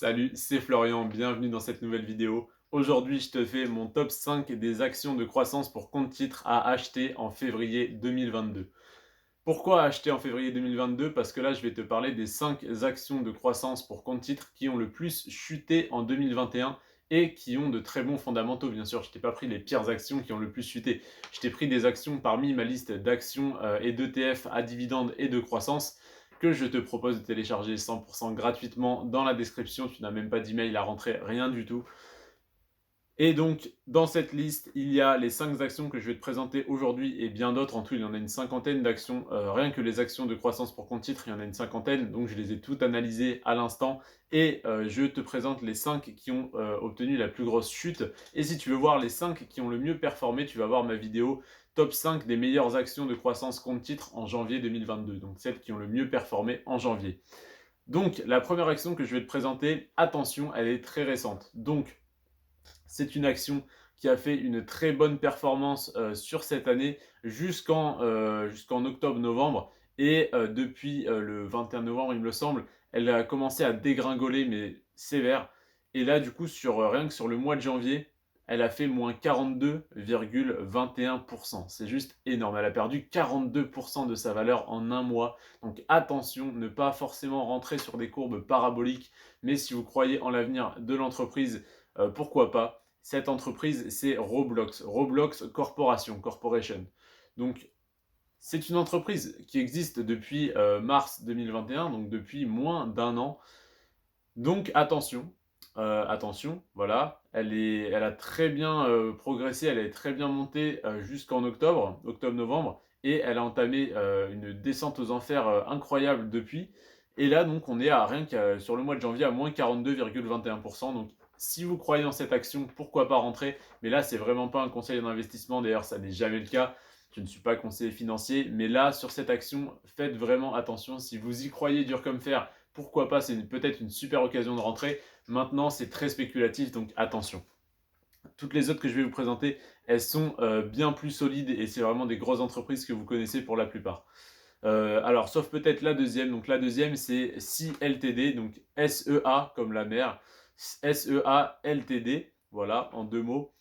Salut, c'est Florian, bienvenue dans cette nouvelle vidéo. Aujourd'hui, je te fais mon top 5 des actions de croissance pour compte titre à acheter en février 2022. Pourquoi acheter en février 2022? Parce que là, je vais te parler des 5 actions de croissance pour compte titre qui ont le plus chuté en 2021 et qui ont de très bons fondamentaux. Bien sûr, je t'ai pas pris les pires actions qui ont le plus chuté. Je t'ai pris des actions parmi ma liste d'actions et d'ETF à dividendes et de croissance que je te propose de télécharger 100% gratuitement dans la description. Tu n'as même pas d'email à rentrer, rien du tout. Et donc, dans cette liste, il y a les 5 actions que je vais te présenter aujourd'hui et bien d'autres. En tout, il y en a une cinquantaine d'actions. Rien que les actions de croissance pour compte titre, il y en a une cinquantaine. Donc, je les ai toutes analysées à l'instant. Et je te présente les 5 qui ont obtenu la plus grosse chute. Et si tu veux voir les 5 qui ont le mieux performé, tu vas voir ma vidéo top 5 des meilleures actions de croissance compte titre en janvier 2022. Donc, celles qui ont le mieux performé en janvier. Donc, la première action que je vais te présenter, attention, elle est très récente. Donc, c'est une action qui a fait une très bonne performance sur cette année jusqu'en octobre-novembre. Et depuis le 21 novembre, il me semble, elle a commencé à dégringoler, mais sévère. Et là, du coup, rien que sur le mois de janvier, elle a fait moins 42,21%. C'est juste énorme. Elle a perdu 42% de sa valeur en un mois. Donc attention, ne pas forcément rentrer sur des courbes paraboliques. Mais si vous croyez en l'avenir de l'entreprise, pourquoi pas. Cette entreprise, c'est Roblox, Roblox Corporation. Donc, c'est une entreprise qui existe depuis mars 2021, donc depuis moins d'un an. Donc, attention, voilà. Elle a très bien progressé, elle est très bien montée jusqu'en octobre-novembre, et elle a entamé une descente aux enfers incroyable depuis. Et là, donc, on est à rien que sur le mois de janvier à moins 42,21%. Donc, si vous croyez en cette action, pourquoi pas rentrer? Mais là, c'est vraiment pas un conseil d'investissement. D'ailleurs, ça n'est jamais le cas. Je ne suis pas conseiller financier. Mais là, sur cette action, faites vraiment attention. Si vous y croyez dur comme fer, pourquoi pas? C'est peut-être une super occasion de rentrer. Maintenant, c'est très spéculatif, donc attention. Toutes les autres que je vais vous présenter, elles sont bien plus solides et c'est vraiment des grosses entreprises que vous connaissez pour la plupart. Alors, sauf peut-être la deuxième. Donc, la deuxième, c'est SEA Ltd. Donc, SEA comme la mer. SEA Ltd. Voilà, en deux mots.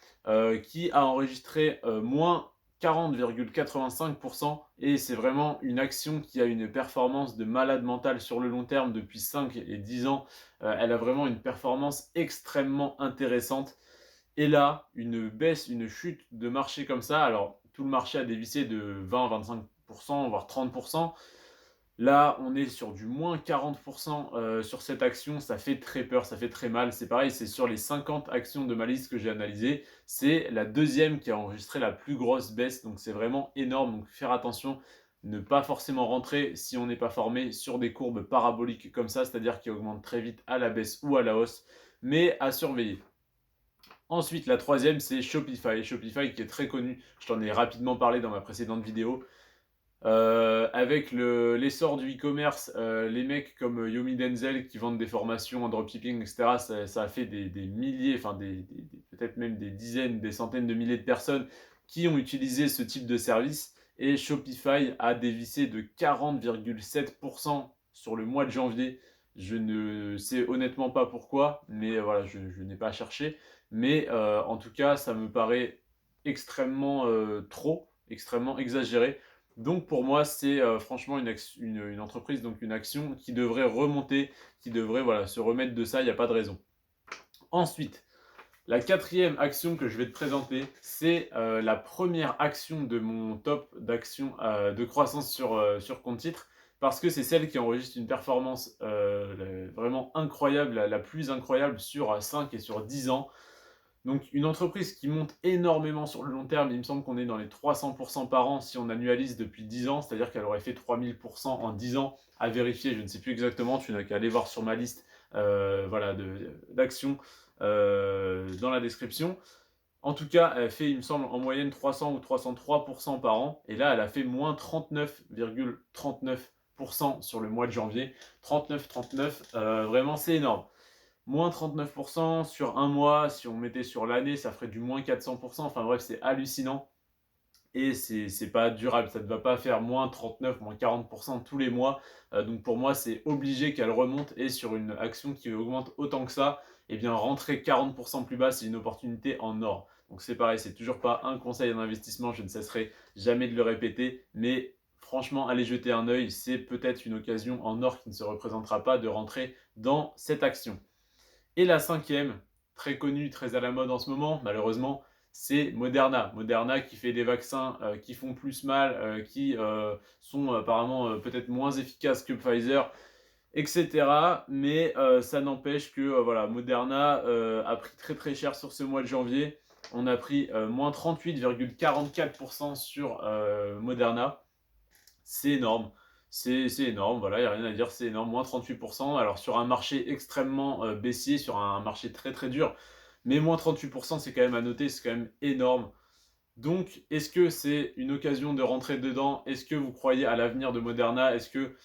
Qui a enregistré moins 40,85%. Et c'est vraiment une action qui a une performance de malade mental sur le long terme depuis 5 et 10 ans. Elle a vraiment une performance extrêmement intéressante. Et là, une baisse, une chute de marché comme ça, alors tout le marché a dévissé de 20-25%, voire 30%. Là, on est sur du moins 40% sur cette action. Ça fait très peur, ça fait très mal. C'est pareil, c'est sur les 50 actions de ma liste que j'ai analysées. C'est la deuxième qui a enregistré la plus grosse baisse. Donc, c'est vraiment énorme. Donc, faire attention, ne pas forcément rentrer si on n'est pas formé sur des courbes paraboliques comme ça, c'est-à-dire qui augmentent très vite à la baisse ou à la hausse, mais à surveiller. Ensuite, la troisième, c'est Shopify. Shopify qui est très connu. Je t'en ai rapidement parlé dans ma précédente vidéo. Avec l'essor du e-commerce, les mecs comme Yomi Denzel qui vendent des formations en dropshipping, etc., ça a fait des milliers, enfin peut-être même des dizaines, des centaines de milliers de personnes qui ont utilisé ce type de service. Et Shopify a dévissé de 40,7% sur le mois de janvier. Je ne sais honnêtement pas pourquoi, mais voilà, je n'ai pas cherché. Mais en tout cas, ça me paraît extrêmement trop, extrêmement exagéré. Donc pour moi, c'est franchement une entreprise, donc une action qui devrait remonter, qui devrait voilà, se remettre de ça, il n'y a pas de raison. Ensuite, la quatrième action que je vais te présenter, c'est la première action de mon top d'actions de croissance sur compte titre, parce que c'est celle qui enregistre une performance vraiment incroyable, la plus incroyable sur 5 et sur 10 ans. Donc une entreprise qui monte énormément sur le long terme, il me semble qu'on est dans les 300% par an si on annualise depuis 10 ans, c'est-à-dire qu'elle aurait fait 3000% en 10 ans, à vérifier, je ne sais plus exactement, tu n'as qu'à aller voir sur ma liste voilà, d'actions dans la description. En tout cas, elle fait, il me semble, en moyenne 300 ou 303% par an, et là elle a fait moins 39,39% sur le mois de janvier. 39, vraiment c'est énorme. Moins 39% sur un mois, si on mettait sur l'année, ça ferait du moins 400%. Enfin bref, c'est hallucinant. et c'est pas durable. Ça ne va pas faire moins 39, moins 40 tous les mois. Donc pour moi, c'est obligé qu'elle remonte et sur une action qui augmente autant que ça, eh bien rentrer 40 plus bas, c'est une opportunité en or. Donc c'est pareil, c'est toujours pas un conseil d'investissement, je ne cesserai jamais de le répéter, mais franchement, allez jeter un œil, c'est peut-être une occasion en or qui ne se représentera pas de rentrer dans cette action. Et la cinquième, très connue, très à la mode en ce moment, malheureusement, c'est Moderna. Moderna qui fait des vaccins qui font plus mal, qui sont apparemment peut-être moins efficaces que Pfizer, etc. Mais ça n'empêche que voilà, Moderna a pris très très cher sur ce mois de janvier. On a pris moins 38,44% sur Moderna. C'est énorme. C'est énorme, voilà, il n'y a rien à dire, c'est énorme, moins 38%. Alors sur un marché extrêmement baissier, sur un marché très très dur, mais moins 38%, c'est quand même à noter, c'est quand même énorme. Donc, est-ce que c'est une occasion de rentrer dedans? Est-ce que vous croyez à l'avenir de Moderna? Est-ce que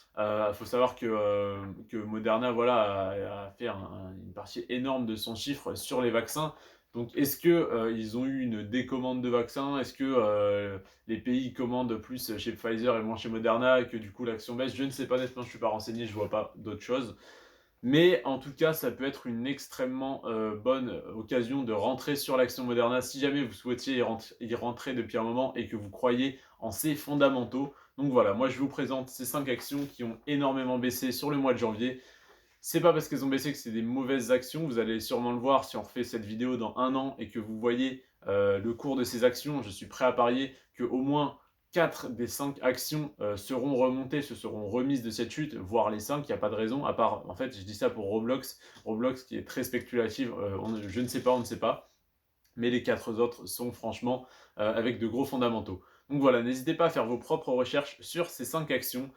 faut savoir que Moderna voilà, a fait une partie énorme de son chiffre sur les vaccins. Donc, est-ce que ils ont eu une décommande de vaccins? Est-ce que les pays commandent plus chez Pfizer et moins chez Moderna et que du coup l'action baisse? Je ne sais pas, honnêtement, je ne suis pas renseigné, je ne vois pas d'autres choses. Mais en tout cas, ça peut être une extrêmement bonne occasion de rentrer sur l'action Moderna si jamais vous souhaitiez y rentrer depuis un moment et que vous croyez en ces fondamentaux. Donc voilà, moi je vous présente ces 5 actions qui ont énormément baissé sur le mois de janvier. C'est pas parce qu'elles ont baissé que c'est des mauvaises actions. Vous allez sûrement le voir si on refait cette vidéo dans un an et que vous voyez le cours de ces actions. Je suis prêt à parier qu'au moins 4 des 5 actions seront remontées, se seront remises de cette chute, voire les 5, il n'y a pas de raison, à part, en fait, je dis ça pour Roblox, Roblox qui est très spéculative, je ne sais pas, on ne sait pas, mais les 4 autres sont franchement avec de gros fondamentaux. Donc voilà, n'hésitez pas à faire vos propres recherches sur ces 5 actions.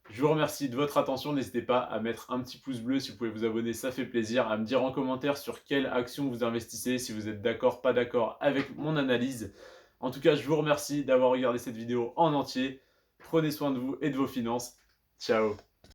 Je vous remercie de votre attention. N'hésitez pas à mettre un petit pouce bleu si vous pouvez vous abonner, ça fait plaisir. À me dire en commentaire sur quelle action vous investissez, si vous êtes d'accord, pas d'accord avec mon analyse. En tout cas, je vous remercie d'avoir regardé cette vidéo en entier. Prenez soin de vous et de vos finances. Ciao.